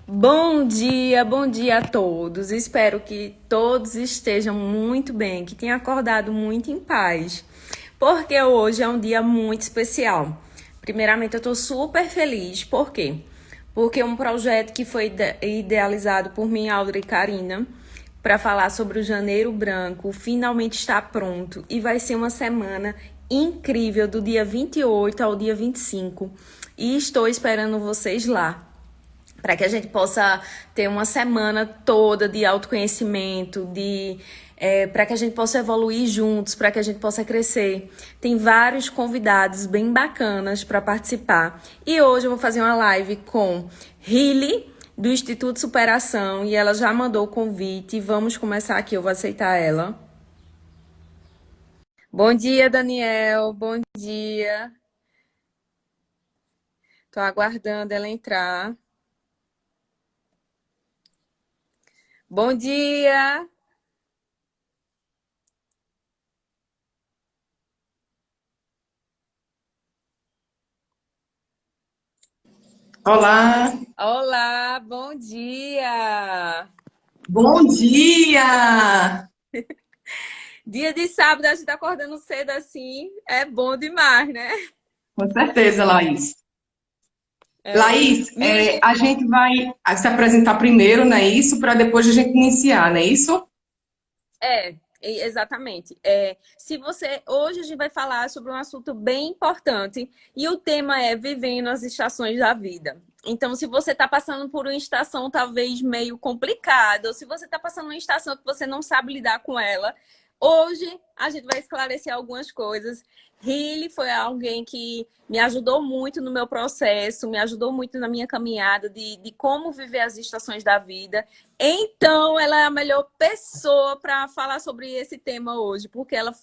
Bom dia a todos. Espero que todos estejam muito bem, que tenham acordado muito em paz, porque hoje é um dia muito especial. Primeiramente, eu estou super feliz, por quê? Porque um projeto que foi idealizado por mim, Audrey e Karina, para falar sobre o Janeiro Branco, finalmente está pronto e vai ser uma semana incrível, do dia 28 ao dia 25. E estou esperando vocês lá, para que a gente possa ter uma semana toda de autoconhecimento, para que a gente possa evoluir juntos, para que a gente possa crescer. Tem vários convidados bem bacanas para participar. E hoje eu vou fazer uma live com Hili, do Instituto Superação, e ela já mandou o convite. Vamos começar aqui, eu vou aceitar ela. Bom dia, Daniel. Bom dia. Tô aguardando ela entrar. Bom dia. Olá, Olá, bom dia. bom dia! Dia de sábado, a gente tá acordando cedo assim, é bom demais, né? Com certeza, Laís. Laís, Minha gente, a gente vai se apresentar primeiro, não é isso? Para depois a gente iniciar, não é isso? exatamente. Se você hoje a gente vai falar sobre um assunto bem importante e o tema é vivendo as estações da vida. Então, se você está passando por uma estação talvez meio complicada, ou se você está passando uma estação que você não sabe lidar com ela, hoje a gente vai esclarecer algumas coisas. Riley foi alguém que me ajudou muito no meu processo, me ajudou muito na minha caminhada de como viver as estações da vida. Então, ela é a melhor pessoa para falar sobre esse tema hoje, porque ela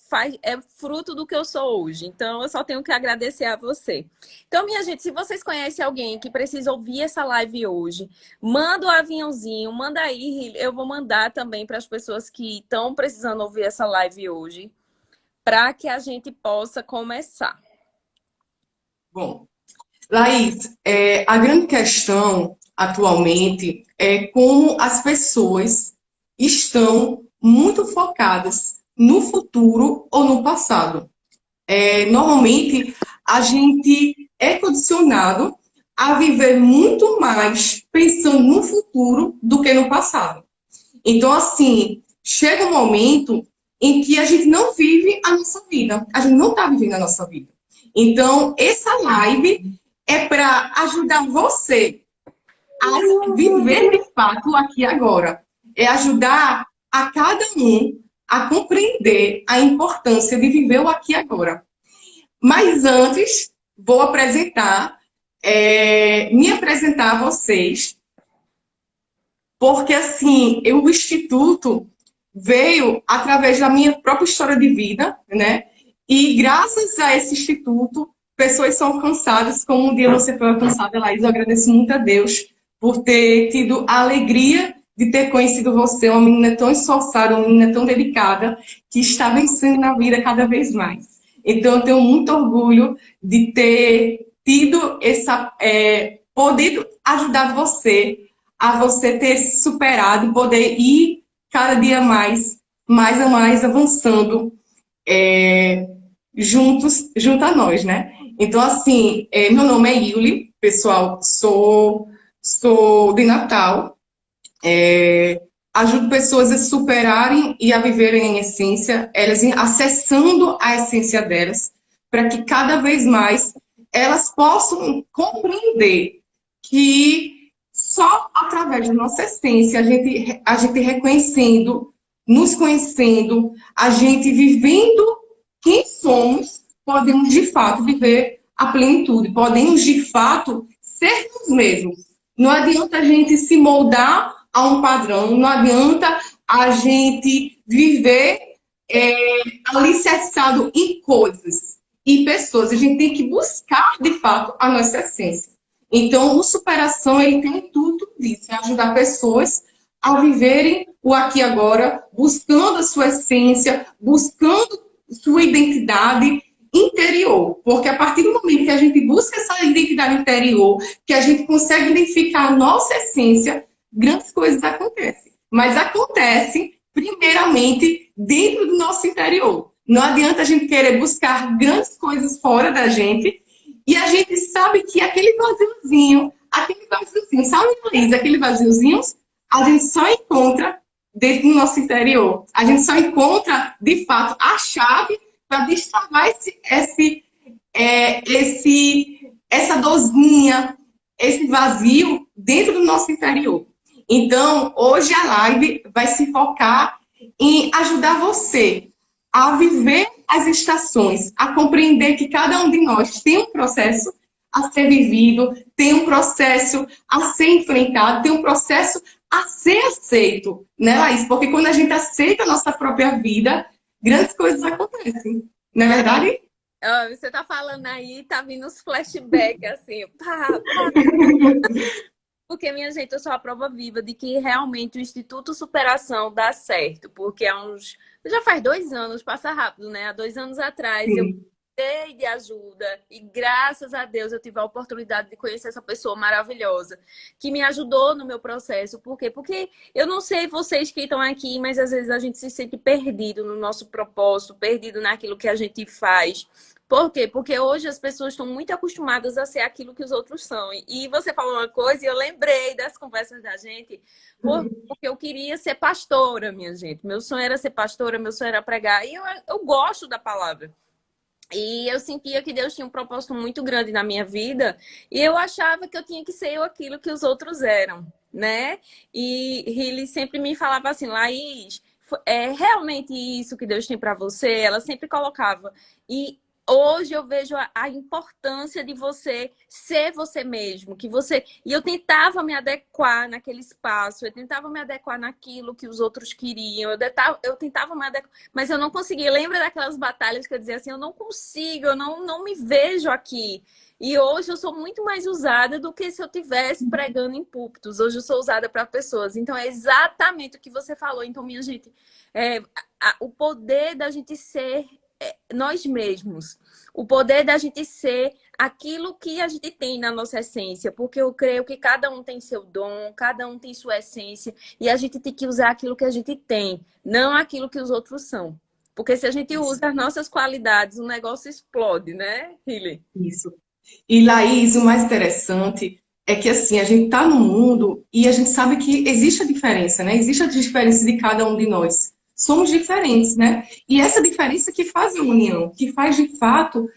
é fruto do que eu sou hoje. Então, eu só tenho que agradecer a você. Então, minha gente, se vocês conhecem alguém que precisa ouvir essa live hoje, manda o aviãozinho, manda aí, eu vou mandar também para as pessoas que estão precisando ouvir essa live hoje, para que a gente possa começar. Bom, Laís, a grande questão atualmente é como as pessoas estão muito focadas no futuro ou no passado. Normalmente, a gente é condicionado a viver muito mais pensando no futuro do que no passado. Então, assim, chega um momento em que a gente não vive a nossa vida. A gente não está vivendo a nossa vida. Então, essa live é para ajudar você a viver de fato aqui e agora. É ajudar a cada um a compreender a importância de viver o aqui e agora. Mas antes, vou me apresentar a vocês, porque assim, o Instituto veio através da minha própria história de vida, né? E graças a esse instituto, pessoas são alcançadas, como um dia você foi alcançada, Laís. Eu agradeço muito a Deus por ter tido a alegria de ter conhecido você, uma menina tão esforçada, uma menina tão dedicada, que está vencendo na vida cada vez mais. Então, eu tenho muito orgulho de ter tido podido ajudar você a você ter se superado e poder ir cada dia mais avançando junto a nós, né? Então, assim, meu nome é Yuli, pessoal, sou de Natal, ajudo pessoas a se superarem e a viverem em essência, elas acessando a essência delas, para que cada vez mais elas possam compreender que só através da nossa essência, a gente reconhecendo, nos conhecendo, a gente vivendo quem somos, podemos de fato viver a plenitude, podemos de fato ser nós mesmos. Não adianta a gente se moldar a um padrão, não adianta a gente viver alicerçado em coisas e pessoas. A gente tem que buscar de fato a nossa essência. Então, o superação, ele tem tudo isso, é ajudar pessoas a viverem o aqui e agora, buscando a sua essência, buscando sua identidade interior, porque a partir do momento que a gente busca essa identidade interior, que a gente consegue identificar a nossa essência, grandes coisas acontecem. Mas acontecem, primeiramente, dentro do nosso interior. Não adianta a gente querer buscar grandes coisas fora da gente e a gente sabe que aquele vaziozinho, sabe, Luiz, aquele vaziozinho, a gente só encontra dentro do nosso interior. A gente só encontra, de fato, a chave para destravar essa dorzinha, esse vazio dentro do nosso interior. Então, hoje a live vai se focar em ajudar você a viver as estações, a compreender que cada um de nós tem um processo a ser vivido, tem um processo a ser enfrentado, tem um processo a ser aceito, né, Laís? Porque quando a gente aceita a nossa própria vida, grandes coisas acontecem, não é verdade? Você tá falando aí, tá vindo uns flashbacks assim, pá. Porque, minha gente, eu sou a prova viva de que realmente o Instituto Superação dá certo. Porque já faz 2 anos, passa rápido, né? Há 2 anos atrás eu Sim. precisei de ajuda e graças a Deus eu tive a oportunidade de conhecer essa pessoa maravilhosa que me ajudou no meu processo. Por quê? Porque eu não sei vocês que estão aqui, mas às vezes a gente se sente perdido no nosso propósito, perdido naquilo que a gente faz. Por quê? Porque hoje as pessoas estão muito acostumadas a ser aquilo que os outros são. E você falou uma coisa e eu lembrei das conversas da gente, porque eu queria ser pastora, minha gente. Meu sonho era ser pastora, meu sonho era pregar. E eu gosto da palavra. E eu sentia que Deus tinha um propósito muito grande na minha vida. E eu achava que eu tinha que ser aquilo que os outros eram, né? E ele sempre me falava assim, Laís, é realmente isso que Deus tem para você? Ela sempre colocava. E hoje eu vejo a importância de você ser você mesmo, que você... E eu tentava me adequar naquele espaço, eu tentava me adequar naquilo que os outros queriam, eu tentava me adequar, mas eu não conseguia. Lembra daquelas batalhas que eu dizia assim, eu não consigo, eu não me vejo aqui. E hoje eu sou muito mais usada do que se eu tivesse pregando em púlpitos. Hoje eu sou usada para pessoas. Então é exatamente o que você falou. Então, minha gente, o poder da gente ser nós mesmos. O poder da gente ser aquilo que a gente tem na nossa essência, porque eu creio que cada um tem seu dom, cada um tem sua essência, e a gente tem que usar aquilo que a gente tem, não aquilo que os outros são. Porque se a gente usa as nossas qualidades, o negócio explode, né, Hilly? Isso. E, Laís, o mais interessante é que, assim, a gente está no mundo e a gente sabe que existe a diferença, né? Existe a diferença de cada um de nós. Somos diferentes, né? E essa diferença que faz a união, que faz, de fato,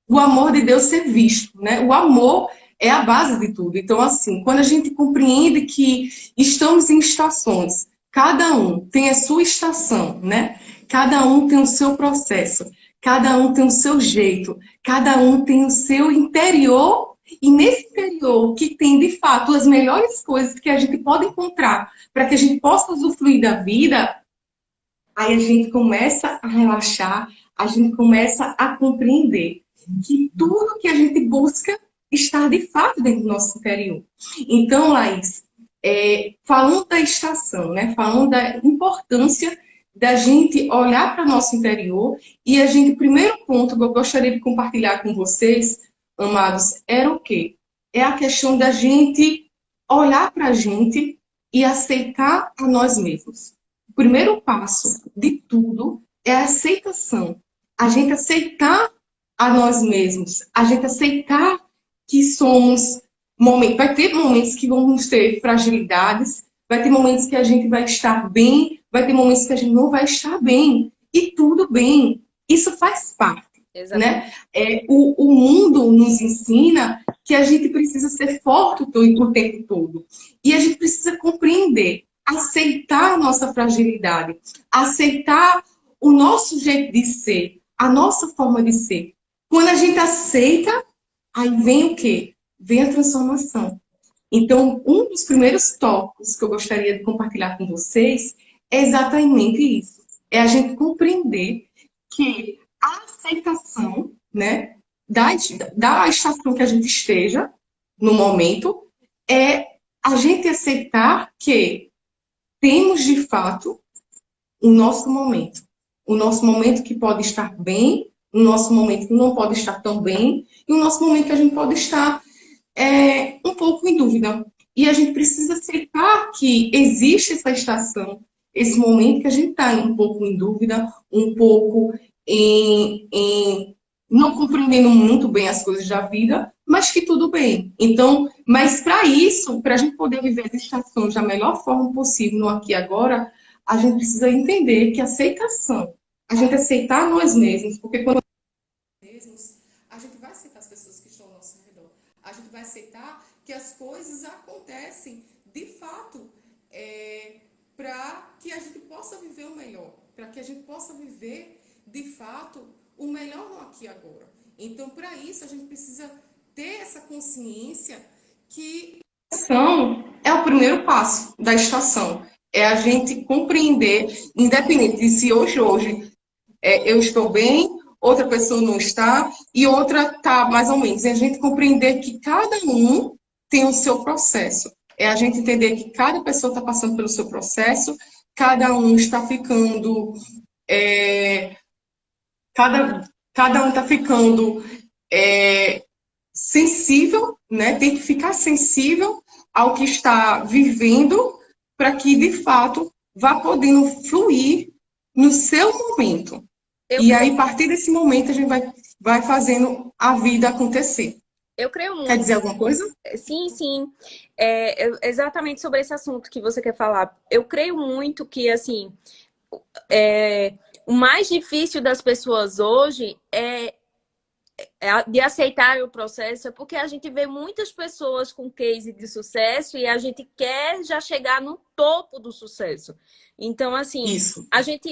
o amor de Deus ser visto, né? O amor é a base de tudo. Então, assim, quando a gente compreende que estamos em estações, cada um tem a sua estação, né? Cada um tem o seu processo, cada um tem o seu jeito, cada um tem o seu interior, e nesse interior que tem, de fato, as melhores coisas que a gente pode encontrar para que a gente possa usufruir da vida, aí a gente começa a relaxar, a gente começa a compreender que tudo que a gente busca está de fato dentro do nosso interior. Então, Laís, falando da estação, né? Falando da importância da gente olhar para o nosso interior, e a gente, o primeiro ponto que eu gostaria de compartilhar com vocês, amados, era o quê? É a questão da gente olhar para a gente e aceitar a nós mesmos. O primeiro passo de tudo é a aceitação. A gente aceitar a nós mesmos, a gente aceitar que somos momentos, vai ter momentos que vamos ter fragilidades, vai ter momentos que a gente vai estar bem, vai ter momentos que a gente não vai estar bem, e tudo bem, isso faz parte, Exatamente. né? O mundo nos ensina que a gente precisa ser forte o tempo todo, e a gente precisa compreender, aceitar a nossa fragilidade, aceitar o nosso jeito de ser, a nossa forma de ser. Quando a gente aceita, aí vem o quê? Vem a transformação. Então, um dos primeiros tópicos que eu gostaria de compartilhar com vocês é exatamente isso. É a gente compreender que a aceitação, né, da estação que a gente esteja no momento é a gente aceitar que temos de fato o nosso momento. O nosso momento que pode estar bem, o nosso momento que não pode estar tão bem e o nosso momento que a gente pode estar um pouco em dúvida. E a gente precisa aceitar que existe essa estação, esse momento que a gente está um pouco em dúvida, um pouco em não compreendendo muito bem as coisas da vida, mas que tudo bem. Então, mas para isso, para a gente poder viver as estações da melhor forma possível no aqui e agora, a gente precisa entender que aceitação, a gente aceitar nós mesmos, porque quando mesmos, a gente vai aceitar as pessoas que estão ao nosso redor. A gente vai aceitar que as coisas acontecem de fato para que a gente possa viver o melhor, para que a gente possa viver de fato o melhor no aqui e agora. Então, para isso, a gente precisa ter essa consciência que a estação é o primeiro passo da estação. É a gente compreender, independente de se hoje eu estou bem, outra pessoa não está e outra está mais ou menos. É a gente compreender que cada um tem o seu processo. É a gente entender que cada pessoa está passando pelo seu processo, cada um está ficando. Cada um está ficando sensível, né? Tem que ficar sensível ao que está vivendo para que, de fato, vá podendo fluir no seu momento. Eu E creio, aí, a partir desse momento, a gente vai fazendo a vida acontecer. eu creio Quer muito. dizer alguma coisa? Sim, sim. Exatamente sobre esse assunto que você quer falar. Eu creio muito que, assim, o mais difícil das pessoas hoje de aceitar o processo é porque a gente vê muitas pessoas com case de sucesso e a gente quer já chegar no topo do sucesso. Então, assim, Isso, a gente,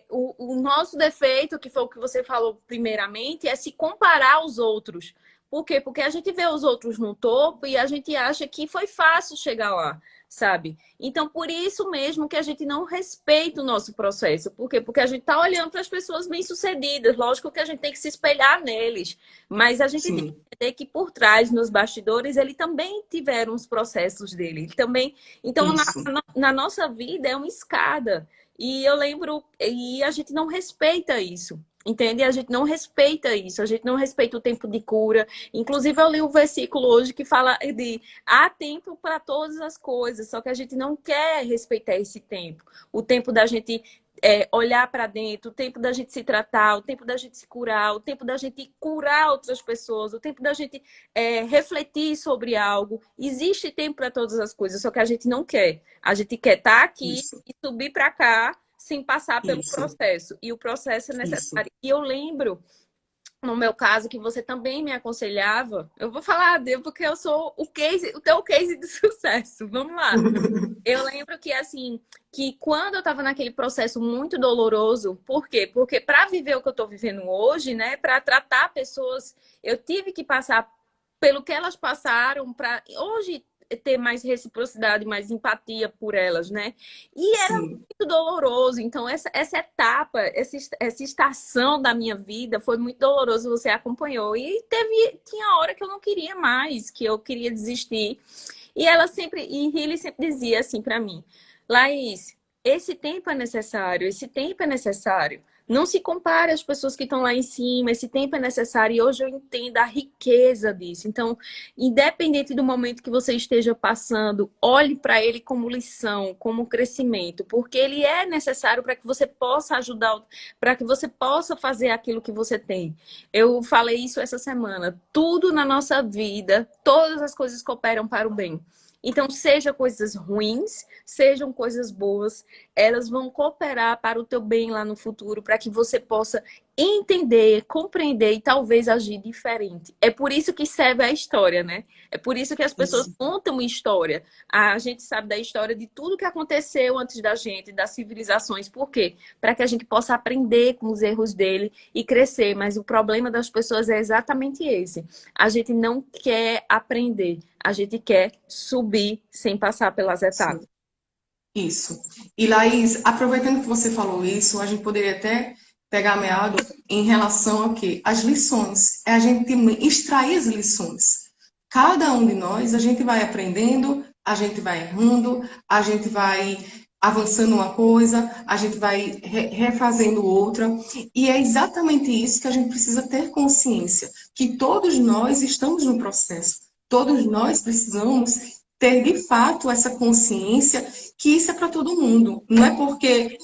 o nosso defeito, que foi o que você falou primeiramente, é se comparar aos outros. Por quê? Porque a gente vê os outros no topo e a gente acha que foi fácil chegar lá, sabe? Então, por isso mesmo que a gente não respeita o nosso processo. Por quê? Porque a gente está olhando para as pessoas bem-sucedidas. Lógico que a gente tem que se espelhar neles, mas a gente tem que sim, entender que por trás, nos bastidores, ele também tiveram os processos dele. Ele também. Então, isso, na nossa vida é uma escada. E eu lembro, e a gente não respeita isso. Entende? A gente não respeita isso, a gente não respeita o tempo de cura. Inclusive, eu li um versículo hoje que fala de há tempo para todas as coisas, só que a gente não quer respeitar esse tempo. O tempo da gente olhar para dentro, o tempo da gente se tratar, o tempo da gente se curar, o tempo da gente curar outras pessoas, o tempo da gente refletir sobre algo. Existe tempo para todas as coisas, só que a gente não quer. A gente quer estar aqui isso, e subir para cá sem passar pelo isso, processo. E o processo é isso. necessário. E eu lembro no meu caso, que você também me aconselhava, eu vou falar dele porque eu sou o teu case de sucesso. Vamos lá. Eu lembro que assim, que quando eu estava naquele processo muito doloroso, por quê? Porque para viver o que eu estou vivendo hoje, né, para tratar pessoas, eu tive que passar pelo que elas passaram para hoje ter mais reciprocidade, mais empatia por elas, né? E era Sim, muito doloroso. Então, essa etapa, essa estação da minha vida foi muito doloroso, você acompanhou. E tinha hora que eu não queria mais, que eu queria desistir. E Riley sempre dizia assim para mim, Laís, esse tempo é necessário, esse tempo é necessário. Não se compare às pessoas que estão lá em cima, esse tempo é necessário e hoje eu entendo a riqueza disso. Então, independente do momento que você esteja passando, olhe para ele como lição, como crescimento, porque ele é necessário para que você possa ajudar, para que você possa fazer aquilo que você tem. Eu falei isso essa semana. Tudo na nossa vida, todas as coisas cooperam para o bem. Então, seja coisas ruins, sejam coisas boas, elas vão cooperar para o teu bem lá no futuro, para que você possa entender, compreender e talvez agir diferente. É por isso que serve a história, né? É por isso que as pessoas isso, contam história. A gente sabe da história de tudo que aconteceu antes da gente, das civilizações. Por quê? Para que a gente possa aprender com os erros dele e crescer. Mas o problema das pessoas é exatamente esse. A gente não quer aprender, a gente quer subir sem passar pelas etapas. sim. Isso. E Laís, aproveitando que você falou isso, a gente poderia até pegar meado em relação ao quê? As lições. É a gente extrair as lições. Cada um de nós, a gente vai aprendendo, a gente vai errando, a gente vai avançando uma coisa, a gente vai refazendo outra, e é exatamente isso que a gente precisa ter consciência, que todos nós estamos no processo, todos nós precisamos ter de fato essa consciência que isso é para todo mundo, não é porque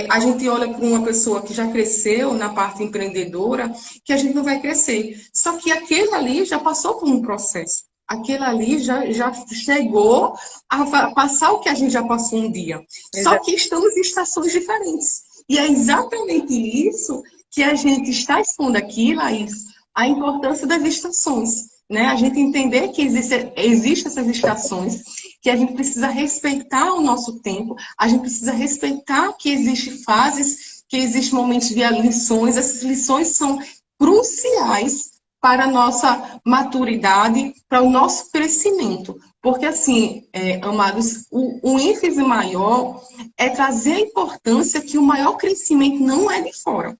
a gente olha para uma pessoa que já cresceu na parte empreendedora que a gente não vai crescer, só que aquele ali já passou por um processo, aquele ali já chegou a passar o que a gente já passou um dia. Só que estamos em estações diferentes. E é exatamente isso que a gente está expondo aqui, Laís, a importância das estações. Né? A gente entender que existem essas estações, que a gente precisa respeitar o nosso tempo, a gente precisa respeitar que existem fases, que existem momentos de lições, essas lições são cruciais para a nossa maturidade, para o nosso crescimento. Porque, assim, amados, o ênfase maior é trazer a importância que o maior crescimento não é de fora.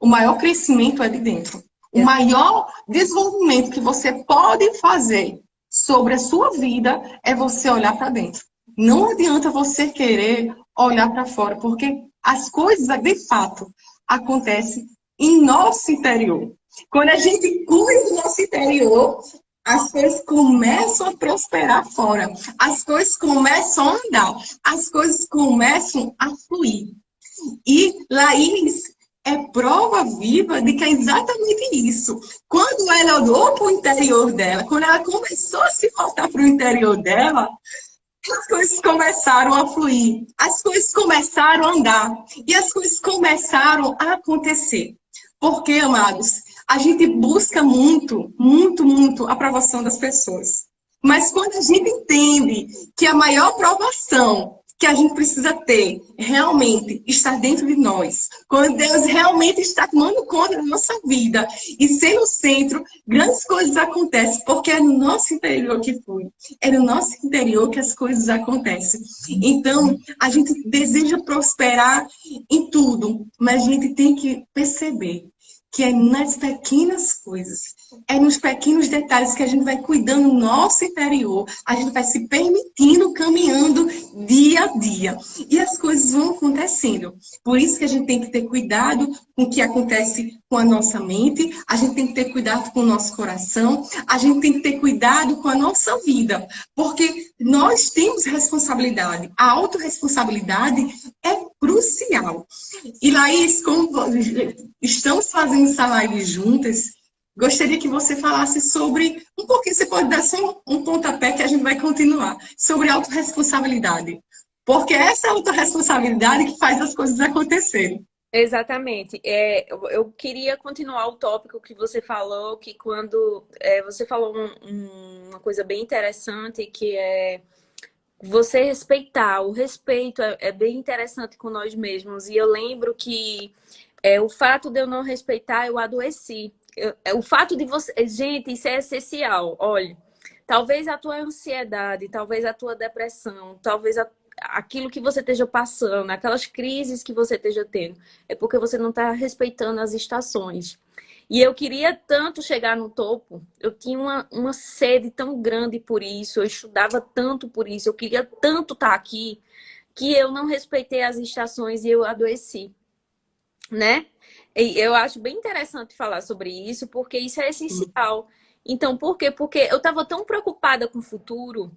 O maior crescimento é de dentro. O maior desenvolvimento que você pode fazer sobre a sua vida é você olhar para dentro. Não adianta você querer olhar para fora, porque as coisas, de fato, acontecem em nosso interior. Quando a gente cuida do nosso interior, as coisas começam a prosperar fora. As coisas começam a andar. As coisas começam a fluir. E Laís é prova viva de que é exatamente isso. Quando ela olhou para o interior dela, quando ela começou a se voltar para o interior dela, as coisas começaram a fluir, as coisas começaram a andar e as coisas começaram a acontecer. Porque, amados, a gente busca muito, muito, muito a aprovação das pessoas. Mas quando a gente entende que a maior aprovação que a gente precisa ter realmente está dentro de nós, quando Deus realmente está tomando conta da nossa vida e sendo o centro, grandes coisas acontecem, porque é no nosso interior que flui, é no nosso interior que as coisas acontecem. Então, a gente deseja prosperar em tudo, mas a gente tem que perceber que é nas pequenas coisas, é nos pequenos detalhes que a gente vai cuidando do nosso interior, a gente vai se permitindo, caminhando dia a dia. E as coisas vão acontecendo. Por isso que a gente tem que ter cuidado com o que acontece com a nossa mente, a gente tem que ter cuidado com o nosso coração, a gente tem que ter cuidado com a nossa vida, porque nós temos responsabilidade. A autorresponsabilidade é crucial. E Laís, como estamos fazendo essa live juntas, gostaria que você falasse sobre, um pouquinho, você pode dar só um pontapé que a gente vai continuar, sobre autorresponsabilidade. Porque essa autorresponsabilidade que faz as coisas acontecerem. Exatamente. Eu queria continuar o tópico que você falou, que quando você falou uma coisa bem interessante, que é você respeitar. O respeito é bem interessante com nós mesmos. E eu lembro que o fato de eu não respeitar, eu adoeci. O fato de você... Gente, isso é essencial. Olha, talvez a tua ansiedade, talvez a tua depressão, talvez aquilo que você esteja passando, aquelas crises que você esteja tendo, é porque você não está respeitando as estações. E eu queria tanto chegar no topo, eu tinha uma sede tão grande por isso, eu estudava tanto por isso, eu queria tanto estar aqui, que eu não respeitei as estações e eu adoeci, né? E eu acho bem interessante falar sobre isso, porque isso é essencial. Então, por quê? Porque eu estava tão preocupada com o futuro,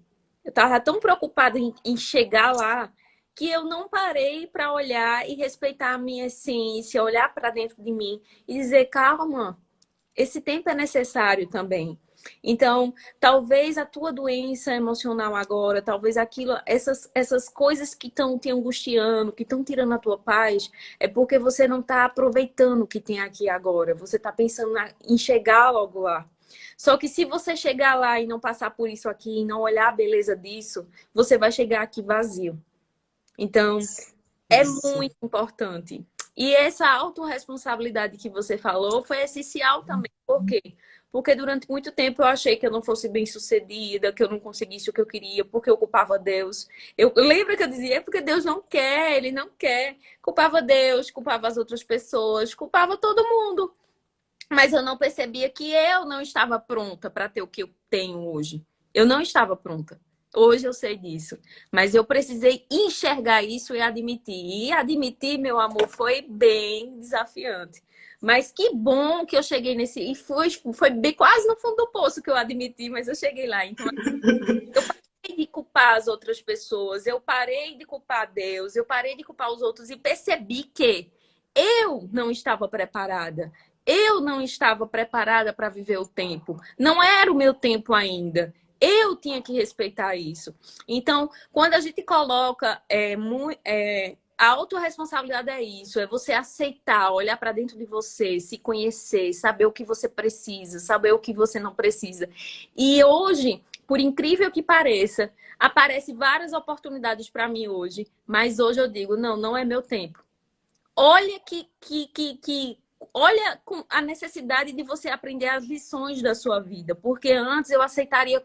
eu estava tão preocupada em chegar lá, que eu não parei para olhar e respeitar a minha essência, olhar para dentro de mim e dizer, calma, esse tempo é necessário também. Então, talvez a tua doença emocional agora, talvez essas coisas que estão te angustiando, que estão tirando a tua paz, é porque você não está aproveitando o que tem aqui agora. Você está pensando em chegar logo lá. Só que se você chegar lá e não passar por isso aqui, e não olhar a beleza disso, você vai chegar aqui vazio. Então, é Isso. muito importante. E essa autorresponsabilidade que você falou foi essencial também. Por quê? Porque durante muito tempo eu achei que eu não fosse bem-sucedida, que eu não conseguisse o que eu queria, porque eu culpava Deus. Eu lembro que eu dizia, é porque Deus não quer, Ele não quer. Culpava Deus, culpava as outras pessoas, culpava todo mundo. Mas eu não percebia que eu não estava pronta para ter o que eu tenho hoje. Eu não estava pronta. Hoje eu sei disso, mas eu precisei enxergar isso e admitir. E admitir, meu amor, foi bem desafiante. Mas que bom que eu cheguei nesse. E foi bem quase no fundo do poço que eu admiti, mas eu cheguei lá. Então, eu parei de culpar as outras pessoas, eu parei de culpar Deus, eu parei de culpar os outros e percebi que eu não estava preparada. Eu não estava preparada para viver o tempo. Não era o meu tempo ainda. Eu tinha que respeitar isso. Então, quando a gente coloca a autorresponsabilidade é isso, é você aceitar, olhar para dentro de você, se conhecer, saber o que você precisa, saber o que você não precisa. E hoje, por incrível que pareça, aparecem várias oportunidades para mim hoje, mas hoje eu digo, não, não é meu tempo. Olha olha com a necessidade de você aprender as lições da sua vida, porque antes eu aceitaria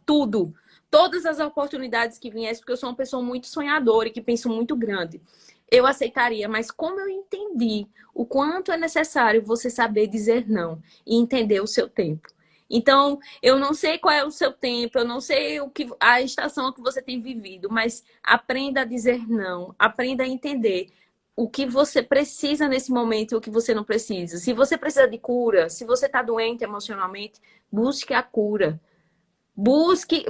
tudo, todas as oportunidades que viessem, porque eu sou uma pessoa muito sonhadora e que penso muito grande. Eu aceitaria, mas como eu entendi o quanto é necessário você saber dizer não e entender o seu tempo. Então, eu não sei qual é o seu tempo, eu não sei a estação que você tem vivido, mas aprenda a dizer não, aprenda a entender o que você precisa nesse momento e o que você não precisa. Se você precisa de cura, se você está doente emocionalmente, busque a cura. Busque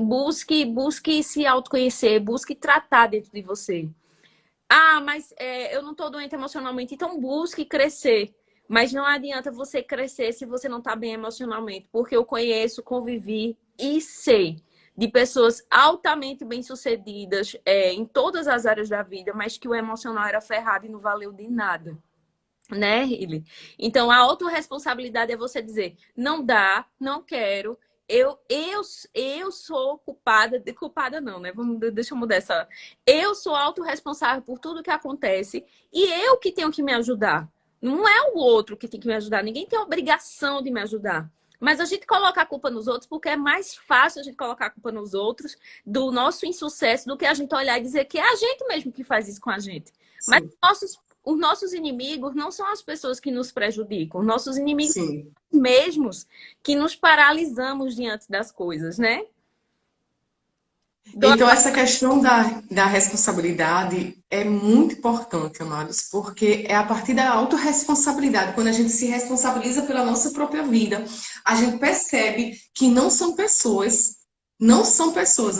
se autoconhecer, busque tratar dentro de você. Ah, mas eu não estou doente emocionalmente, então busque crescer. Mas não adianta você crescer se você não está bem emocionalmente, porque eu conheço, convivi e sei de pessoas altamente bem-sucedidas em todas as áreas da vida, mas que o emocional era ferrado e não valeu de nada. Né, Riley? Então, a autorresponsabilidade é você dizer, não dá, não quero, eu sou culpada, culpada não, né? Deixa eu mudar essa. Eu sou autorresponsável por tudo que acontece e eu que tenho que me ajudar. Não é o outro que tem que me ajudar, ninguém tem a obrigação de me ajudar. Mas a gente coloca a culpa nos outros porque é mais fácil a gente colocar a culpa nos outros do nosso insucesso do que a gente olhar e dizer que é a gente mesmo que faz isso com a gente. Mas Sim, os nossos inimigos não são as pessoas que nos prejudicam. Os nossos inimigos sim. mesmos que nos paralisamos diante das coisas, né? Do... Então, essa questão da responsabilidade é muito importante, amados, porque é a partir da autorresponsabilidade, quando a gente se responsabiliza pela nossa própria vida, a gente percebe que não são pessoas,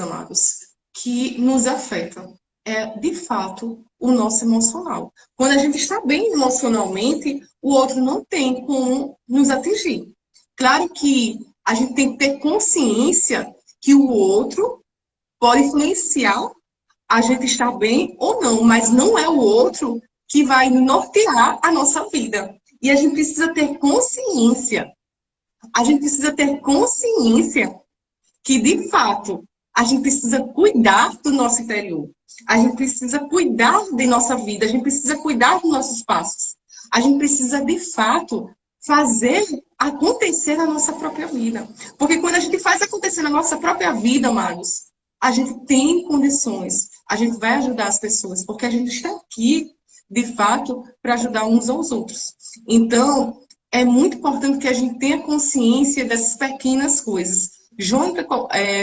amados, que nos afetam. É, de fato, o nosso emocional. Quando a gente está bem emocionalmente, o outro não tem como nos atingir. Claro que a gente tem que ter consciência que o outro pode influenciar a gente estar bem ou não, mas não é o outro que vai nortear a nossa vida. E a gente precisa ter consciência. A gente precisa ter consciência que, de fato, a gente precisa cuidar do nosso interior. A gente precisa cuidar de nossa vida. A gente precisa cuidar dos nossos passos. A gente precisa, de fato, fazer acontecer na nossa própria vida. Porque quando a gente faz acontecer na nossa própria vida, amados, a gente tem condições, a gente vai ajudar as pessoas, porque a gente está aqui, de fato, para ajudar uns aos outros. Então, é muito importante que a gente tenha consciência dessas pequenas coisas. João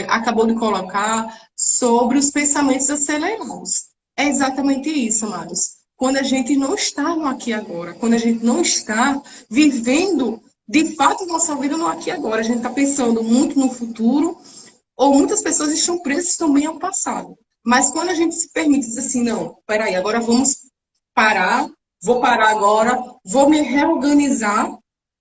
acabou de colocar sobre os pensamentos acelerados. É exatamente isso, amados. Quando a gente não está no aqui e agora, quando a gente não está vivendo de fato nossa vida no aqui e agora, a gente está pensando muito no futuro, ou muitas pessoas estão presas também ao passado. Mas quando a gente se permite dizer assim, não, peraí, agora vamos parar, vou parar agora, vou me reorganizar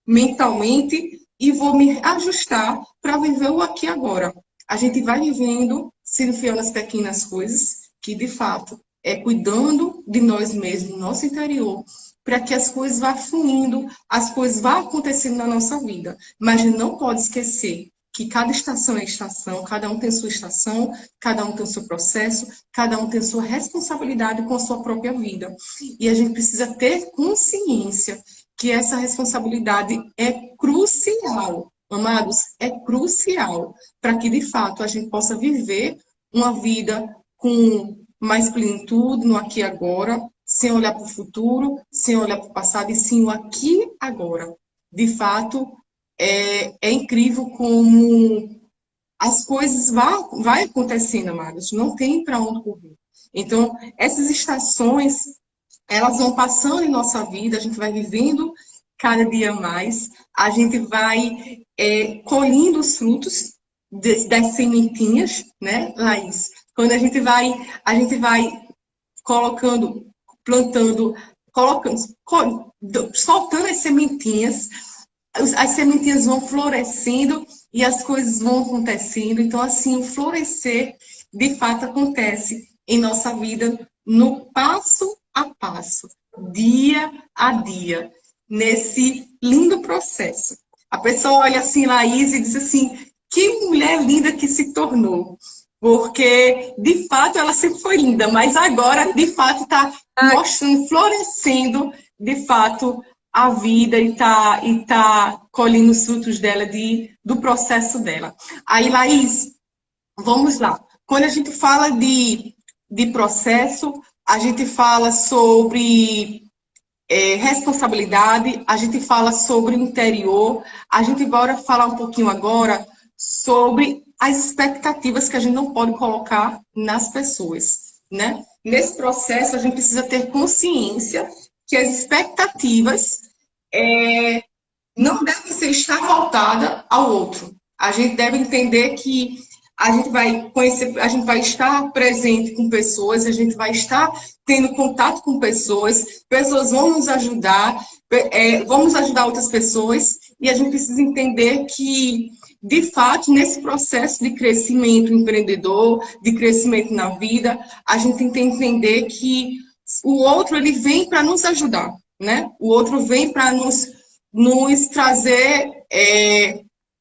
mentalmente e vou me ajustar para viver o aqui e agora. A gente vai vivendo, se enfiando nas pequenas coisas, que de fato é cuidando de nós mesmos, nosso interior, para que as coisas vá fluindo, as coisas vá acontecendo na nossa vida. Mas a gente não pode esquecer que cada estação é estação, cada um tem sua estação, cada um tem o seu processo, cada um tem sua responsabilidade com a sua própria vida. E a gente precisa ter consciência que essa responsabilidade é crucial, amados, é crucial para que de fato a gente possa viver uma vida com mais plenitude no aqui e agora, sem olhar para o futuro, sem olhar para o passado, e sim o aqui e agora. De fato, é incrível como as coisas vai acontecendo, amados, não tem para onde correr. Então, essas estações, elas vão passando em nossa vida, a gente vai vivendo cada dia mais, a gente vai colhendo os frutos das sementinhas, né, Laís? Quando a gente vai colocando, plantando, colocando, soltando as sementinhas, as sementinhas vão florescendo e as coisas vão acontecendo. Então, assim, o florescer de fato acontece em nossa vida no passo a passo, dia a dia, nesse lindo processo. A pessoa olha assim, Laís, e diz assim: que mulher linda que se tornou. Porque, de fato, ela sempre foi linda, mas agora, de fato, está mostrando, florescendo, de fato, a vida e tá colhendo os frutos dela, do processo dela. Aí, Laís, vamos lá. Quando a gente fala de processo, a gente fala sobre responsabilidade, a gente fala sobre o interior, a gente vai falar um pouquinho agora sobre as expectativas que a gente não pode colocar nas pessoas, né? Nesse processo, a gente precisa ter consciência que as expectativas não devem ser estar voltada ao outro. A gente deve entender que a gente vai conhecer, a gente vai estar presente com pessoas, a gente vai estar tendo contato com pessoas, pessoas vão nos ajudar, vamos ajudar outras pessoas, e a gente precisa entender que, de fato, nesse processo de crescimento empreendedor, de crescimento na vida, a gente tem que entender que o outro ele vem para nos ajudar, né? O outro vem para nos trazer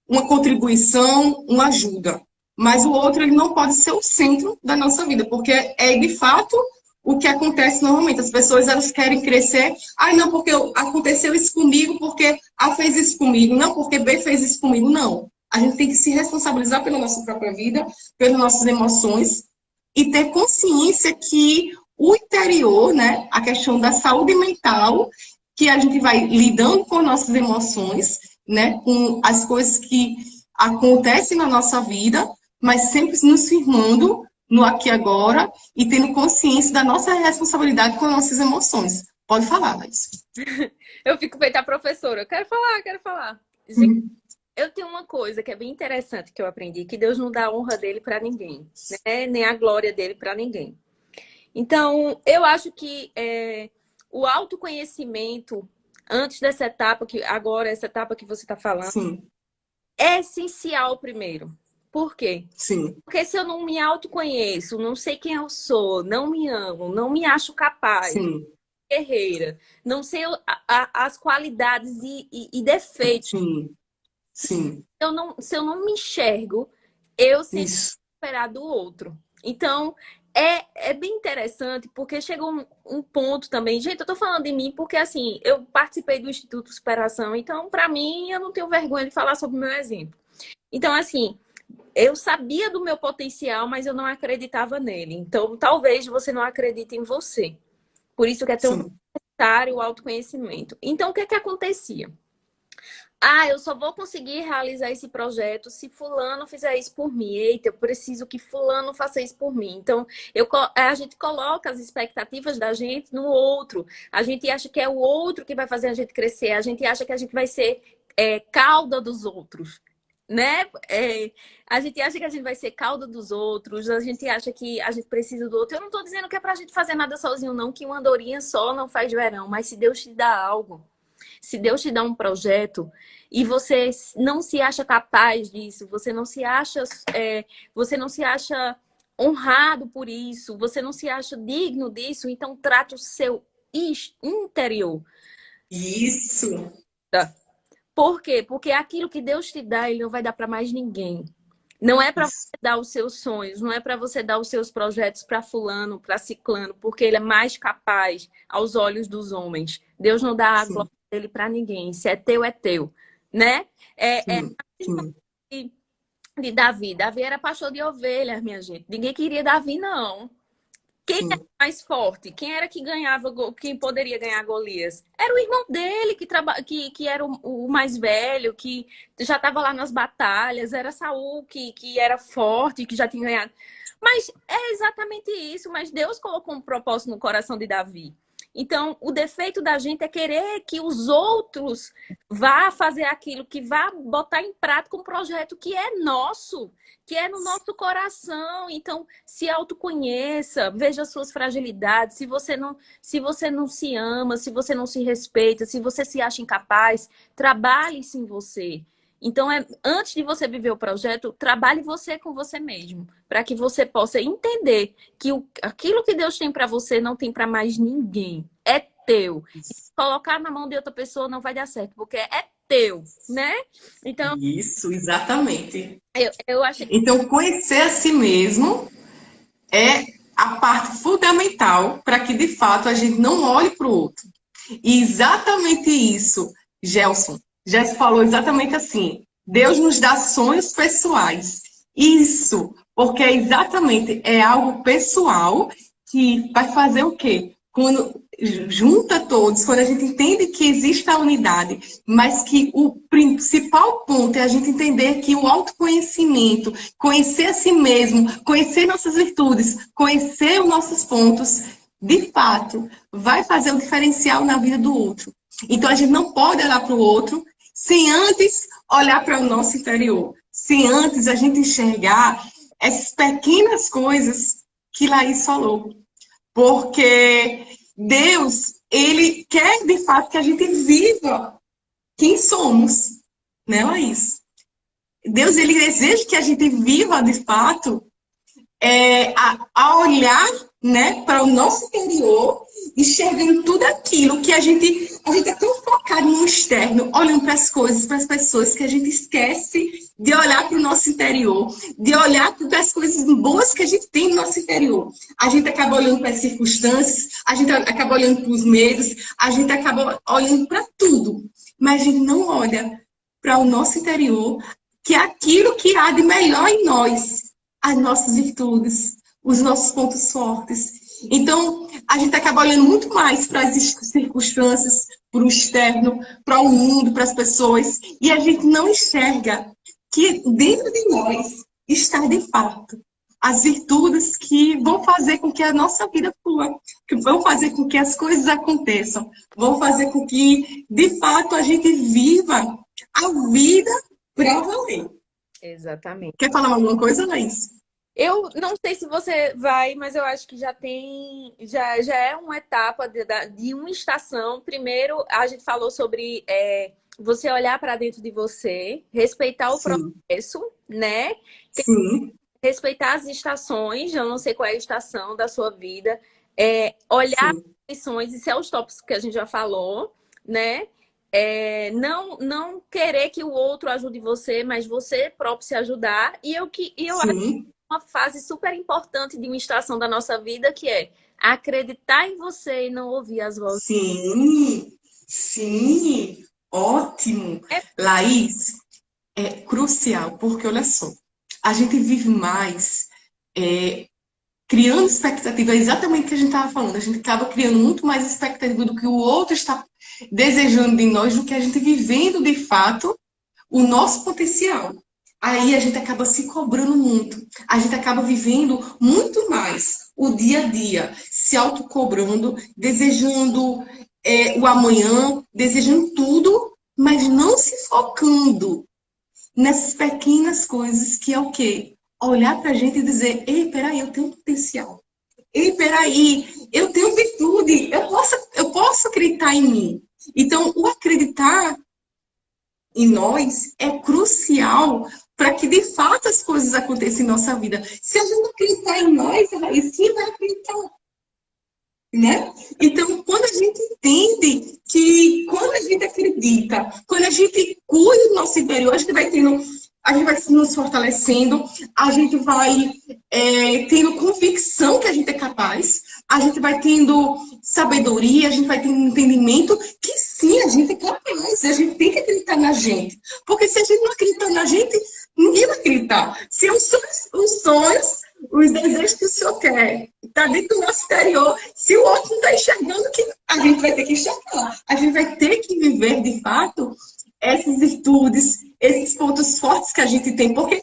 uma contribuição, uma ajuda. Mas o outro ele não pode ser o centro da nossa vida, porque é de fato o que acontece normalmente. As pessoas elas querem crescer. Ah, não, porque aconteceu isso comigo, porque A fez isso comigo, não porque B fez isso comigo. Não. A gente tem que se responsabilizar pela nossa própria vida, pelas nossas emoções e ter consciência que o interior, né, a questão da saúde mental, que a gente vai lidando com nossas emoções, né, com as coisas que acontecem na nossa vida, mas sempre nos firmando no aqui e agora e tendo consciência da nossa responsabilidade com as nossas emoções. Pode falar, Laís. Eu fico feita a professora. Eu quero falar, quero falar. Gente, eu tenho uma coisa que é bem interessante que eu aprendi, que Deus não dá a honra dele para ninguém, né? Nem a glória dele para ninguém. Então, eu acho que o autoconhecimento, antes dessa etapa, agora essa etapa que você está falando, Sim. É essencial primeiro. Por quê? Sim. Porque se eu não me autoconheço, não sei quem eu sou, não me amo, não me acho capaz, Sim. guerreira, não sei as qualidades e defeitos, Sim. Sim. se eu não me enxergo, eu sempre Isso. vou esperar do outro. Então, é bem interessante, porque chegou um ponto também. Gente, eu tô falando de mim porque, assim, eu participei do Instituto Superação, então, para mim, eu não tenho vergonha de falar sobre o meu exemplo. Então, assim, eu sabia do meu potencial, mas eu não acreditava nele. Então, talvez você não acredite em você. Por isso que é tão Sim. necessário o autoconhecimento. Então, o que é que acontecia? Ah, eu só vou conseguir realizar esse projeto se fulano fizer isso por mim. Eita, eu preciso que fulano faça isso por mim. Então, a gente coloca as expectativas da gente no outro. A gente acha que é o outro que vai fazer a gente crescer. A gente acha que a gente vai ser cauda dos outros, né? A gente acha que a gente vai ser cauda dos outros. A gente acha que a gente precisa do outro. Eu não estou dizendo que é pra gente fazer nada sozinho, não. Que uma andorinha só não faz verão. Mas se Deus te dá algo, se Deus te dá um projeto e você não se acha capaz disso, você não se acha honrado por isso, você não se acha digno disso, então trate o seu interior. Isso. Por quê? Porque aquilo que Deus te dá, Ele não vai dar para mais ninguém. Não é para você dar os seus sonhos, não é para você dar os seus projetos para fulano, para ciclano, porque ele é mais capaz aos olhos dos homens. Deus não dá a glória Sim. dele para ninguém. Se é teu, né? É Sim. Sim. de Davi. Davi era pastor de ovelhas, minha gente. Ninguém queria Davi, não. Quem era sim, mais forte? Quem era que ganhava, quem poderia ganhar Golias? Era o irmão dele que era o mais velho, que já estava lá nas batalhas, era Saul que era forte, que já tinha ganhado. Mas é exatamente isso, mas Deus colocou um propósito no coração de Davi. Então, o defeito da gente é querer que os outros vá fazer aquilo, que vá botar em prática um projeto que é nosso, que é no nosso coração. Então, se autoconheça, veja as suas fragilidades. Se você não se ama, se você não se respeita, se você se acha incapaz, trabalhe-se em você. Então, antes de você viver o projeto, trabalhe você com você mesmo, para que você possa entender que aquilo que Deus tem para você não tem para mais ninguém. É teu. E colocar na mão de outra pessoa não vai dar certo, porque é teu, né? Então, isso, exatamente. eu achei. Então, conhecer a si mesmo é a parte fundamental para que, de fato, a gente não olhe para o outro. E exatamente isso, Gelson. Gelson falou exatamente assim: Deus nos dá sonhos pessoais. Isso, porque é exatamente é algo pessoal que vai fazer o quê? Quando junta todos, quando a gente entende que existe a unidade, mas que o principal ponto é a gente entender que o autoconhecimento, conhecer a si mesmo, conhecer nossas virtudes, conhecer os nossos pontos, de fato, vai fazer um diferencial na vida do outro. Então, a gente não pode olhar para o outro sem antes olhar para o nosso interior, sem antes a gente enxergar essas pequenas coisas que Laís falou. Porque Deus, ele quer de fato que a gente viva quem somos, né, Laís? Deus, ele deseja que a gente viva de fato a olhar, né, para o nosso interior, enxergando tudo aquilo que a gente é tão focado no externo, olhando para as coisas, para as pessoas, que a gente esquece de olhar para o nosso interior, de olhar para as coisas boas que a gente tem no nosso interior. A gente acaba olhando para as circunstâncias, a gente acaba olhando para os medos, a gente acaba olhando para tudo, mas a gente não olha para o nosso interior, que é aquilo que há de melhor em nós, as nossas virtudes, os nossos pontos fortes. Então, a gente acaba olhando muito mais para as circunstâncias, para o externo, para o mundo, para as pessoas, e a gente não enxerga que dentro de nós está, de fato, as virtudes que vão fazer com que a nossa vida flua, que vão fazer com que as coisas aconteçam, vão fazer com que, de fato, a gente viva a vida para valer. Exatamente. Quer falar alguma coisa, Laís? Eu não sei se você vai, mas eu acho que já tem, já é uma etapa de uma estação. Primeiro, a gente falou sobre você olhar para dentro de você, respeitar o Sim, processo, né? sim, Respeitar as estações, eu não sei qual é a estação da sua vida, olhar sim, as lições, isso é os tópicos que a gente já falou, né? Não querer que o outro ajude você, mas você próprio se ajudar. E eu acho sim, uma fase super importante de uma estação da nossa vida, que é acreditar em você e não ouvir as vozes. sim, sim, ótimo. É, Laís, é crucial, porque olha só, a gente vive mais criando expectativa, é exatamente o que a gente estava falando, a gente acaba criando muito mais expectativa do que o outro está desejando de nós, do que a gente vivendo de fato o nosso potencial. Aí a gente acaba se cobrando muito, a gente acaba vivendo muito mais o dia a dia, se autocobrando, desejando o amanhã, desejando tudo, mas não se focando nessas pequenas coisas que é o quê? Olhar para a gente e dizer: ei, peraí, eu tenho potencial. Ei, peraí, eu tenho virtude, eu posso acreditar em mim. Então, o acreditar em nós é crucial para que de fato as coisas aconteçam em nossa vida. Se a gente não acreditar em nós, aí sim vai acreditar, né? Então, quando a gente entende que quando a gente acredita, quando a gente cuida do nosso interior, a gente vai nos fortalecendo, a gente vai tendo convicção que a gente é capaz, a gente vai tendo sabedoria, a gente vai tendo entendimento que sim, a gente é capaz, a gente tem que acreditar na gente. Porque se a gente não acreditar na gente, ninguém vai acreditar. Se os sonhos, os desejos que o Senhor quer está dentro do nosso interior. Se o outro não está enxergando, que a gente vai ter que enxergar. A gente vai ter que viver, de fato, essas virtudes, esses pontos fortes que a gente tem. Porque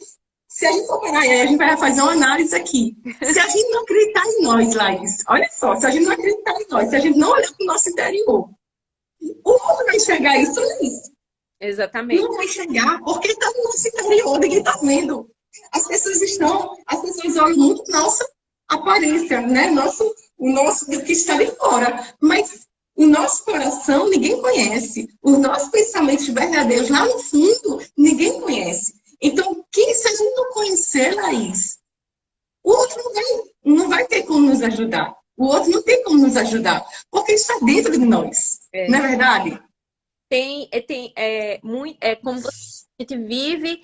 se a gente for parar, a gente vai fazer uma análise aqui. Se a gente não acreditar em nós, Laís, olha só, se a gente não acreditar em nós, se a gente não olhar para o nosso interior, o outro vai enxergar isso, Laís. Exatamente. Não vai enxergar, porque está no nosso interior, ninguém está vendo. As pessoas olham muito nossa aparência, né? O nosso do que está de fora. Mas o nosso coração ninguém conhece. Os nossos pensamentos verdadeiros lá no fundo, ninguém conhece. Então, se a gente não conhecer, Laís, o outro não vai ter como nos ajudar. O outro não tem como nos ajudar, porque está dentro de nós. Não é verdade? Como a gente vive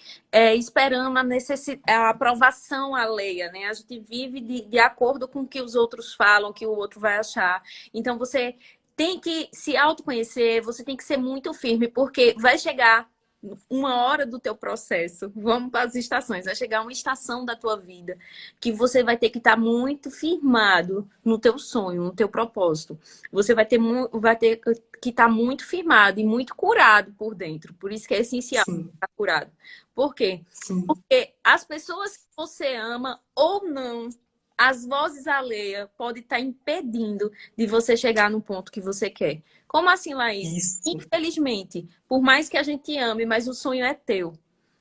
esperando a aprovação alheia, né? A gente vive de acordo com o que os outros falam, que o outro vai achar. Então, você tem que se autoconhecer, você tem que ser muito firme, porque vai chegar uma hora do teu processo, vamos para as estações, vai chegar uma estação da tua vida que você vai ter que estar muito firmado no teu sonho, no teu propósito. Você vai ter que estar muito firmado e muito curado por dentro. Por isso que é essencial estar curado. Por quê? Sim. Porque as pessoas que você ama ou não, as vozes alheias podem estar impedindo de você chegar no ponto que você quer. Como assim, Laís? Isso. Infelizmente, por mais que a gente ame, mas o sonho é teu.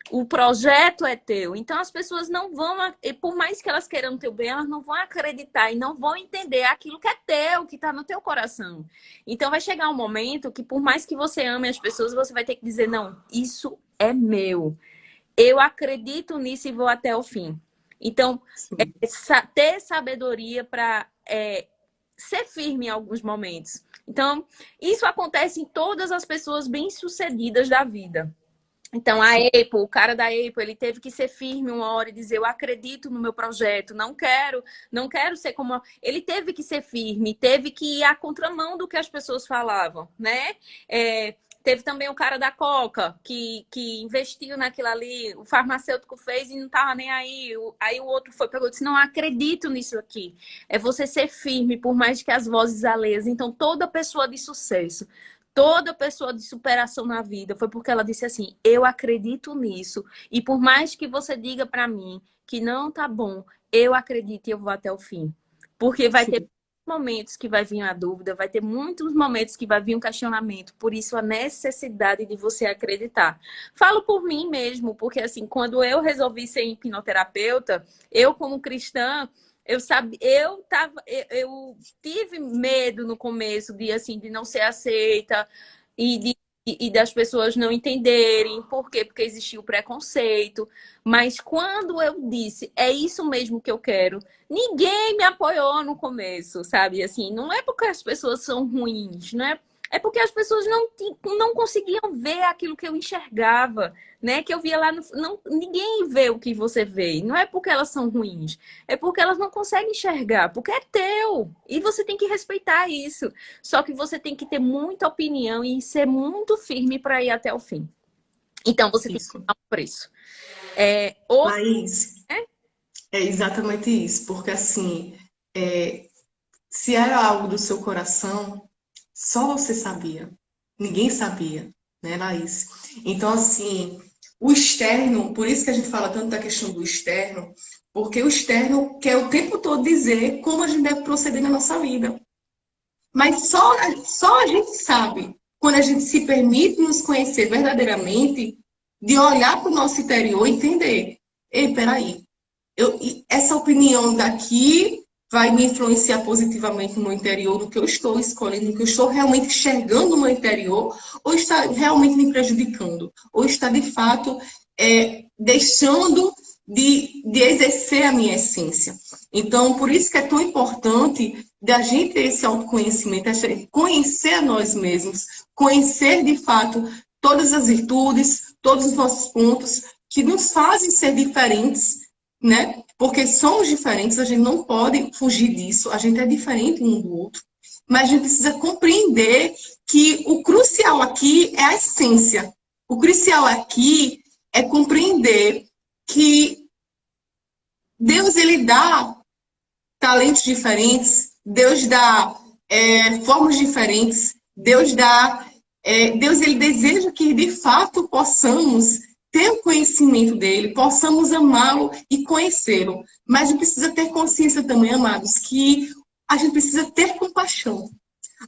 O projeto é teu. Então, as pessoas não vão, por mais que elas queiram o teu bem, elas não vão acreditar e não vão entender aquilo que é teu, que está no teu coração. Então, vai chegar um momento que, por mais que você ame as pessoas, você vai ter que dizer, não, isso é meu. Eu acredito nisso e vou até o fim. Então, ter sabedoria para ser firme em alguns momentos. Então, isso acontece em todas as pessoas bem-sucedidas da vida. Então, o cara da Apple, ele teve que ser firme uma hora e dizer, eu acredito no meu projeto, não quero ser como... Ele teve que ser firme, teve que ir à contramão do que as pessoas falavam, né? Teve também o cara da Coca, que investiu naquilo ali, o farmacêutico fez e não estava nem aí. Aí o outro pegou e disse, não acredito nisso aqui. É você ser firme, por mais que as vozes alheias. Então, toda pessoa de sucesso, toda pessoa de superação na vida, foi porque ela disse assim, eu acredito nisso. E por mais que você diga para mim que não tá bom, eu acredito e eu vou até o fim. Porque vai ter momentos que vai vir a dúvida, vai ter muitos momentos que vai vir um questionamento, por isso a necessidade de você acreditar. Falo por mim mesmo, porque assim, quando eu resolvi ser hipnoterapeuta, eu como cristã, eu tive medo no começo de não ser aceita e das pessoas não entenderem. Por quê? Porque existia o preconceito. Mas quando eu disse, é isso mesmo que eu quero, ninguém me apoiou no começo, sabe? Assim, não é porque as pessoas são ruins, não é? É porque as pessoas não conseguiam ver aquilo que eu enxergava, né? Que eu via lá ninguém vê o que você vê. Não é porque elas são ruins, é porque elas não conseguem enxergar, porque é teu. E você tem que respeitar isso. Só que você tem que ter muita opinião e ser muito firme para ir até o fim. Então você tem que pagar um preço. Laís, é exatamente isso, porque assim, se era algo do seu coração, só você sabia, ninguém sabia, né, Laís? Então, assim, o externo, por isso que a gente fala tanto da questão do externo, porque o externo quer o tempo todo dizer como a gente deve proceder na nossa vida. Mas só a gente sabe, quando a gente se permite nos conhecer verdadeiramente, de olhar para o nosso interior e entender, ei, peraí, essa opinião daqui vai me influenciar positivamente no meu interior, no que eu estou escolhendo, no que eu estou realmente enxergando no meu interior, ou está realmente me prejudicando, ou está de fato deixando de exercer a minha essência. Então, por isso que é tão importante da gente ter esse autoconhecimento, conhecer a nós mesmos, conhecer de fato todas as virtudes, todos os nossos pontos que nos fazem ser diferentes, né? Porque somos diferentes, a gente não pode fugir disso, a gente é diferente um do outro, mas a gente precisa compreender que o crucial aqui é a essência. O crucial aqui é compreender que Deus, ele dá talentos diferentes, Deus dá formas diferentes, Deus dá. Deus ele deseja que de fato possamos ter o conhecimento dele, possamos amá-lo e conhecê-lo. Mas a gente precisa ter consciência também, amados, que a gente precisa ter compaixão.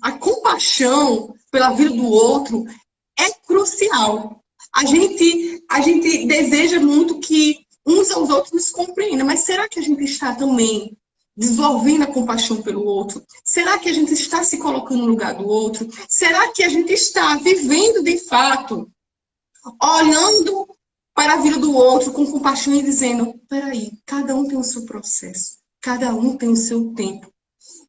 A compaixão pela vida do outro é crucial. A gente deseja muito que uns aos outros nos compreendam, mas será que a gente está também desenvolvendo a compaixão pelo outro? Será que a gente está se colocando no lugar do outro? Será que a gente está vivendo de fato, olhando para a vida do outro com compaixão e dizendo: peraí, cada um tem o seu processo, cada um tem o seu tempo.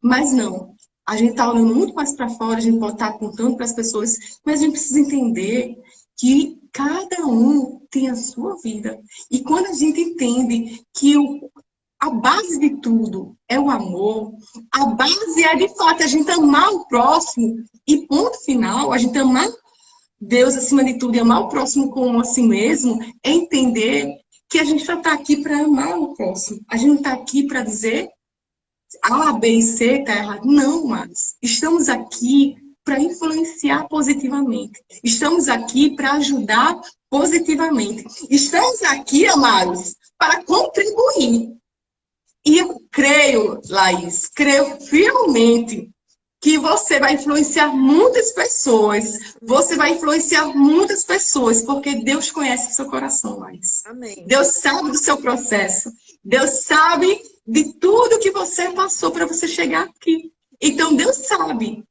Mas não, a gente está olhando muito mais para fora, a gente pode estar apontando para as pessoas, mas a gente precisa entender que cada um tem a sua vida. E quando a gente entende que a base de tudo é o amor, a base é de fato a gente amar o próximo, e ponto final, a gente amar Deus acima de tudo e amar o próximo como a si mesmo, é entender que a gente só está aqui para amar o próximo. A gente não está aqui para dizer A, B e C está errado. Não, mas estamos aqui para influenciar positivamente. Estamos aqui para ajudar positivamente. Estamos aqui, amados, para contribuir. E eu creio, Laís, creio fielmente que você vai influenciar muitas pessoas. Você vai influenciar muitas pessoas, porque Deus conhece o seu coração, Laís. Amém. Deus sabe do seu processo. Deus sabe de tudo que você passou para você chegar aqui. Então, Deus sabe,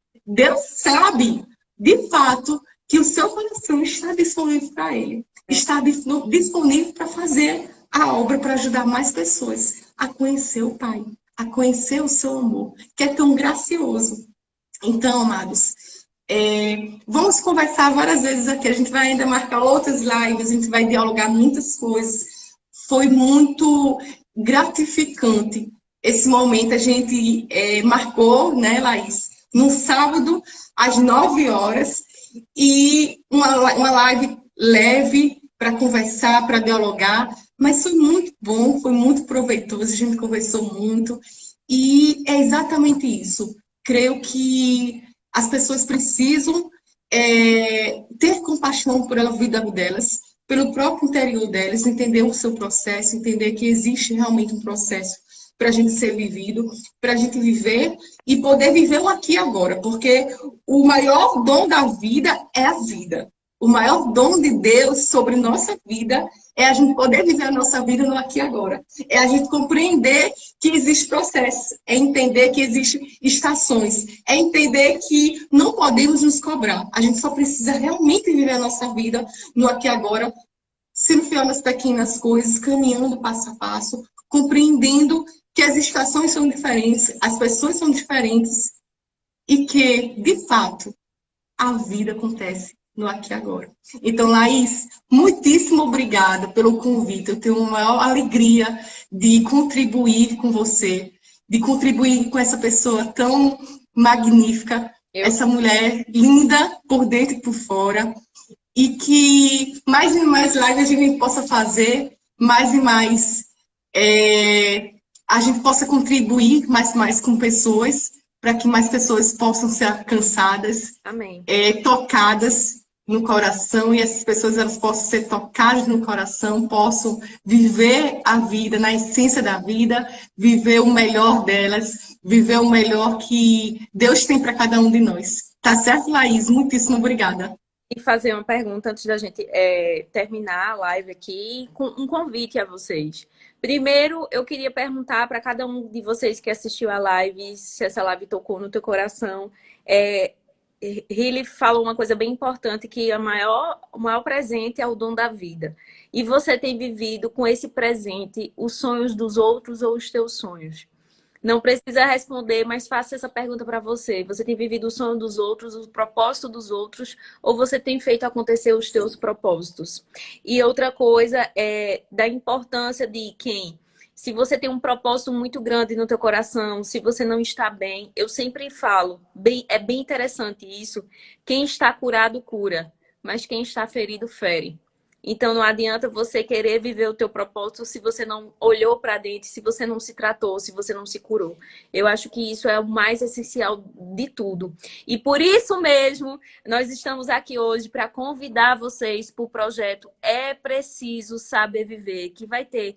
de fato, que o seu coração está disponível para Ele. Está disponível para fazer a obra para ajudar mais pessoas a conhecer o Pai, a conhecer o seu amor, que é tão gracioso. Então, amados, vamos conversar várias vezes aqui. A gente vai ainda marcar outras lives, a gente vai dialogar muitas coisas. Foi muito gratificante esse momento. A gente marcou, né, Laís, no sábado, às 9 horas, e uma live leve para conversar, para dialogar, mas foi muito bom, foi muito proveitoso, a gente conversou muito, e é exatamente isso. Creio que as pessoas precisam ter compaixão pela vida delas, pelo próprio interior delas, entender o seu processo, entender que existe realmente um processo para a gente ser vivido, para a gente viver e poder viver o aqui e agora, porque o maior dom da vida é a vida. O maior dom de Deus sobre nossa vida é a gente poder viver a nossa vida no aqui e agora. É a gente compreender que existe processo, é entender que existem estações, é entender que não podemos nos cobrar. A gente só precisa realmente viver a nossa vida no aqui e agora, se enfiar nas pequenas coisas, caminhando passo a passo, compreendendo que as estações são diferentes, as pessoas são diferentes e que, de fato, a vida acontece no aqui e agora. Então, Laís, muitíssimo obrigada pelo convite. Eu tenho uma maior alegria de contribuir com você, de contribuir com essa pessoa tão magnífica, essa mulher linda por dentro e por fora, e que mais e mais lives a gente possa fazer, mais e mais a gente possa contribuir mais e mais com pessoas, para que mais pessoas possam ser alcançadas, Amém. Tocadas no coração, e essas pessoas elas possam ser tocadas no coração, possam viver a vida na essência da vida, viver o melhor delas, viver o melhor que Deus tem para cada um de nós. Tá certo, Laís? Muitíssimo obrigada. E fazer uma pergunta antes da gente terminar a live aqui, com um convite a vocês. Primeiro, eu queria perguntar para cada um de vocês que assistiu a live, se essa live tocou no teu coração. Riley falou uma coisa bem importante, que o maior presente é o dom da vida. E você tem vivido com esse presente os sonhos dos outros ou os teus sonhos? Não precisa responder, mas faça essa pergunta para você. Você tem vivido o sonho dos outros, o propósito dos outros, ou você tem feito acontecer os teus propósitos? E outra coisa é da importância de quem? Se você tem um propósito muito grande no teu coração, se você não está bem, eu sempre falo, é bem interessante isso, quem está curado cura, mas quem está ferido fere. Então não adianta você querer viver o teu propósito se você não olhou para dentro, se você não se tratou, se você não se curou. Eu acho que isso é o mais essencial de tudo. E por isso mesmo, nós estamos aqui hoje para convidar vocês para o projeto É Preciso Saber Viver, que vai ter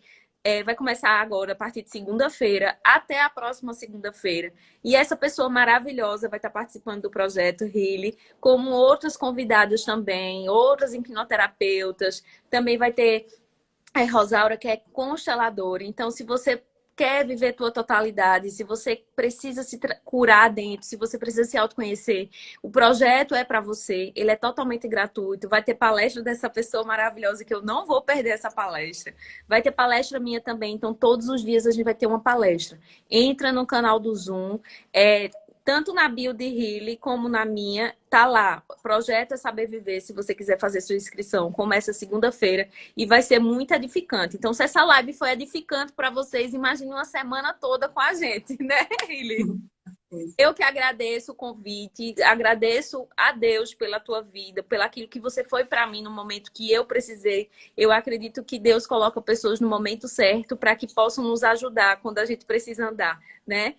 vai começar agora, a partir de segunda-feira, até a próxima segunda-feira. E essa pessoa maravilhosa vai estar participando do projeto Healy, como outros convidados também, outras hipnoterapeutas. Também vai ter a Rosaura, que é consteladora. Então, se você quer viver tua totalidade, se você precisa se curar dentro, se você precisa se autoconhecer, o projeto é para você, ele é totalmente gratuito, vai ter palestra dessa pessoa maravilhosa que eu não vou perder essa palestra. Vai ter palestra minha também, então todos os dias a gente vai ter uma palestra. Entra no canal do Zoom, tanto na bio de Healy como na minha, tá lá. Projeto é Saber Viver, se você quiser fazer sua inscrição. Começa segunda-feira e vai ser muito edificante. Então, se essa live foi edificante para vocês, imagine uma semana toda com a gente, né, Healy? Eu que agradeço o convite, agradeço a Deus pela tua vida, pelo aquilo que você foi para mim no momento que eu precisei. Eu acredito que Deus coloca pessoas no momento certo para que possam nos ajudar quando a gente precisa andar, né?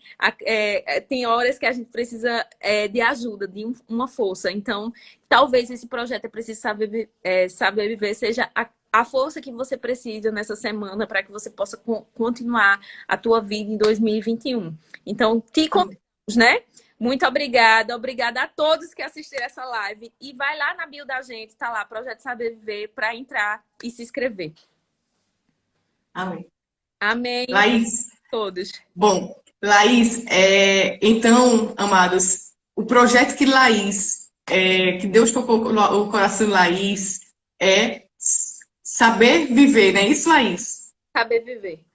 Tem horas que a gente precisa de ajuda, de uma força. Então, talvez esse projeto é preciso saber viver seja a força que você precisa nessa semana para que você possa continuar a tua vida em 2021. Então, te né? Muito obrigada. Obrigada a todos que assistiram essa live. E vai lá na bio da gente, tá lá, Projeto Saber Viver, para entrar e se inscrever. Amém. Amém. Laís, Todos. bom, Laís, então, amados, o projeto que Laís, que Deus tocou o coração de Laís, é saber viver, não é isso, Laís? Saber viver.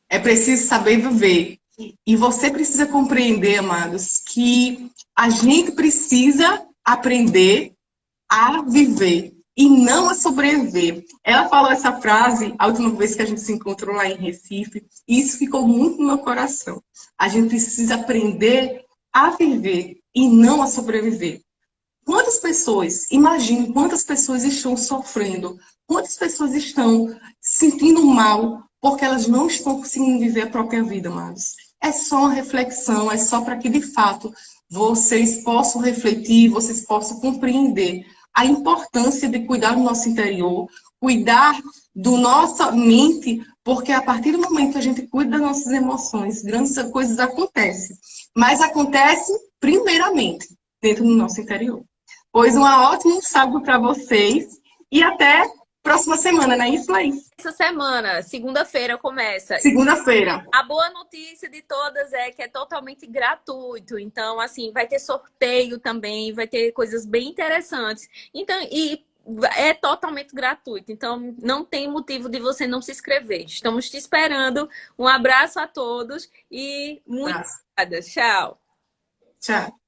É preciso saber viver. E você precisa compreender, amados, que a gente precisa aprender a viver e não a sobreviver. Ela falou essa frase a última vez que a gente se encontrou lá em Recife, e isso ficou muito no meu coração. A gente precisa aprender a viver e não a sobreviver. Quantas pessoas, imagine quantas pessoas estão sofrendo, quantas pessoas estão se sentindo mal porque elas não estão conseguindo viver a própria vida, amados. É só uma reflexão, é só para que, de fato, vocês possam refletir, vocês possam compreender a importância de cuidar do nosso interior, cuidar da nossa mente, porque a partir do momento que a gente cuida das nossas emoções, grandes coisas acontecem. Mas acontece, primeiramente, dentro do nosso interior. Pois um ótimo sábado para vocês e até próxima semana, não é isso, Laís? Essa semana, segunda-feira, começa. Segunda-feira. A boa notícia de todas é que é totalmente gratuito. Então, assim, vai ter sorteio também, vai ter coisas bem interessantes. Então, e é totalmente gratuito. Então, não tem motivo de você não se inscrever. Estamos te esperando. Um abraço a todos e muito obrigada. Tchau. Tchau.